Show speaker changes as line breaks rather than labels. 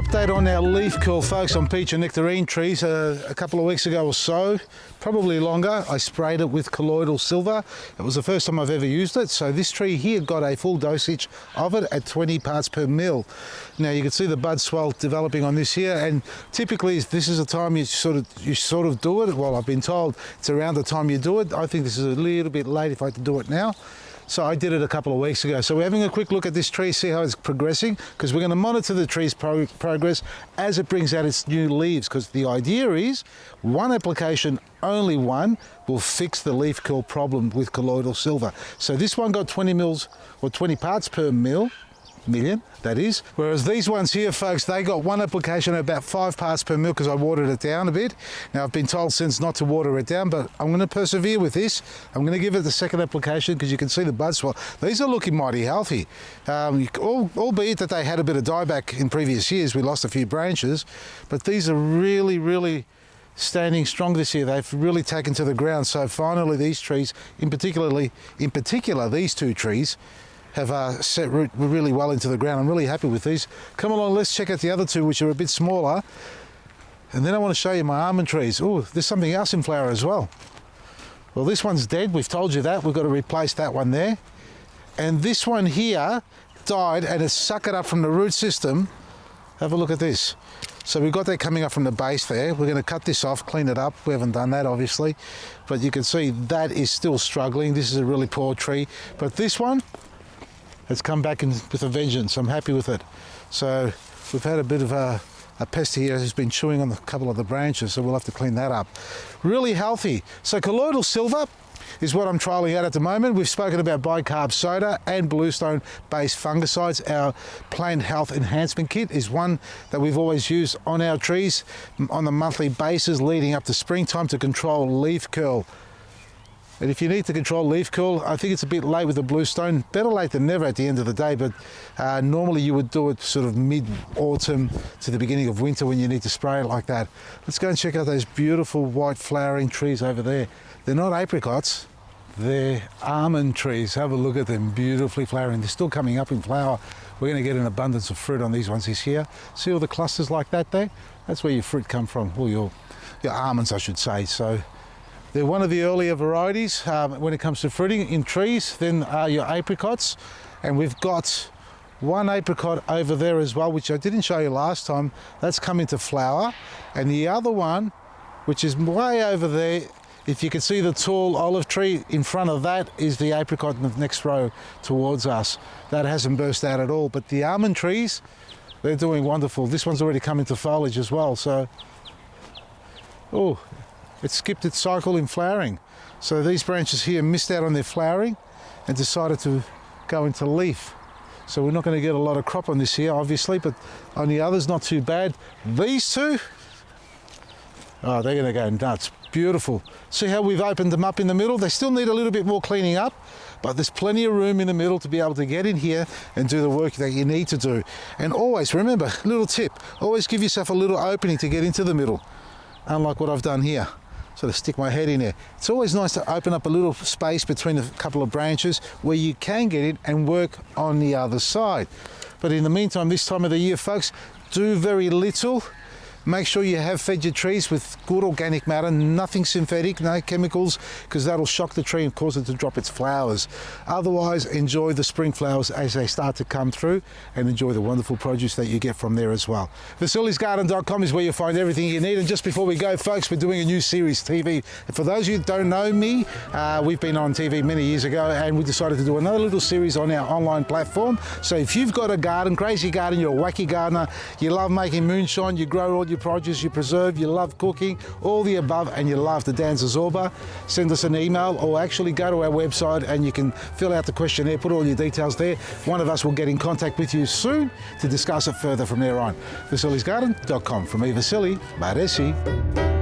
Update on our leaf curl, folks, on peach and nectarine trees. A couple of weeks ago or so, probably longer, I sprayed it with Colloidal silver. It was the first time I've ever used it. So this tree here got a full dosage of it at 20 parts per mil. Now you can see the bud swell developing on this here, and typically this is the time you sort of do it. Well, I've been told it's around the time you do it. I think this is a little bit late if I had to do it now. So I did it a couple of weeks ago. So we're having a quick look at this tree, see how it's progressing, because we're going to monitor the tree's progress as it brings out its new leaves, because the idea is one application, only one, will fix the leaf curl problem with Colloidal silver. So this one got 20 mils, or 20 parts per million, that is. Whereas these ones here, folks, they got one application at about 5 parts per mil because I watered it down a bit. Now I've been told since not to water it down, but I'm going to persevere with this. I'm going to give it the second application because you can see the bud swell. These are looking mighty healthy, albeit that they had a bit of dieback in previous years. We lost a few branches, but these are really standing strong this year. They've really taken to the ground. So finally these trees, in particular these two trees, have set root really well into the ground. I'm really happy with these. Come along, let's check out the other two, which are a bit smaller. And then I want to show you my almond trees. Oh, there's something else in flower as well. Well, this one's dead. We've told you that. We've got to replace that one there. And this one here died and it's suckered up from the root system. Have a look at this. So we've got that coming up from the base there. We're going to cut this off, clean it up. We haven't done that, obviously. But you can see that is still struggling. This is a really poor tree. But this one, it's come back in with a vengeance. I'm happy with it. So we've had a bit of a pest here who's been chewing on a couple of the branches, so we'll have to clean that up. Really healthy. So Colloidal silver is what I'm trialling out at the moment. We've spoken about bicarb soda and bluestone based fungicides. Our plant health enhancement kit is one that we've always used on our trees on a monthly basis leading up to springtime to control leaf curl. And if you need to control leaf curl, I think it's a bit late with the bluestone. Better late than never at the end of the day, but normally you would do it sort of mid-autumn to the beginning of winter when you need to spray it like that. Let's go and check out those beautiful white flowering trees over there. They're not apricots, they're almond trees. Have a look at them, beautifully flowering. They're still coming up in flower. We're going to get an abundance of fruit on these ones this year. See all the clusters like that there? That's where your fruit come from, or your almonds, I should say. So they're one of the earlier varieties when it comes to fruiting in trees. Then your apricots, and we've got one apricot over there as well, which I didn't show you last time. That's come into flower, and the other one, which is way over there, if you can see the tall olive tree in front of that, is the apricot in the next row towards us. That hasn't burst out at all, but the almond trees, they're doing wonderful. This one's already come into foliage as well, so it skipped its cycle in flowering. So these branches here missed out on their flowering and decided to go into leaf. So we're not going to get a lot of crop on this here, obviously, but on the others, not too bad. These two, oh, they're going to go nuts. Beautiful. See how we've opened them up in the middle? They still need a little bit more cleaning up, but there's plenty of room in the middle to be able to get in here and do the work that you need to do. And always, remember, little tip, always give yourself a little opening to get into the middle, unlike what I've done here. Sort of stick my head in there. It's always nice to open up a little space between a couple of branches where you can get in and work on the other side. But in the meantime, this time of the year, folks, do very little. Make sure you have fed your trees with good organic matter, nothing synthetic, no chemicals, because that'll shock the tree and cause it to drop its flowers. Otherwise, enjoy the spring flowers as they start to come through and enjoy the wonderful produce that you get from there as well. VasilisGarden.com is where you'll find everything you need. And just before we go, folks, we're doing a new series TV. And for those of you who don't know me, we've been on TV many years ago, and we decided to do another little series on our online platform. So if you've got a garden, crazy garden, you're a wacky gardener, you love making moonshine, you grow all your produce, you preserve, you love cooking, all the above, and you love to dance a zorba, send us an email or actually go to our website and you can fill out the questionnaire, put all your details there. One of us will get in contact with you soon to discuss it further from there on. VasilisGarden.com. From me, Vasili, Baresi.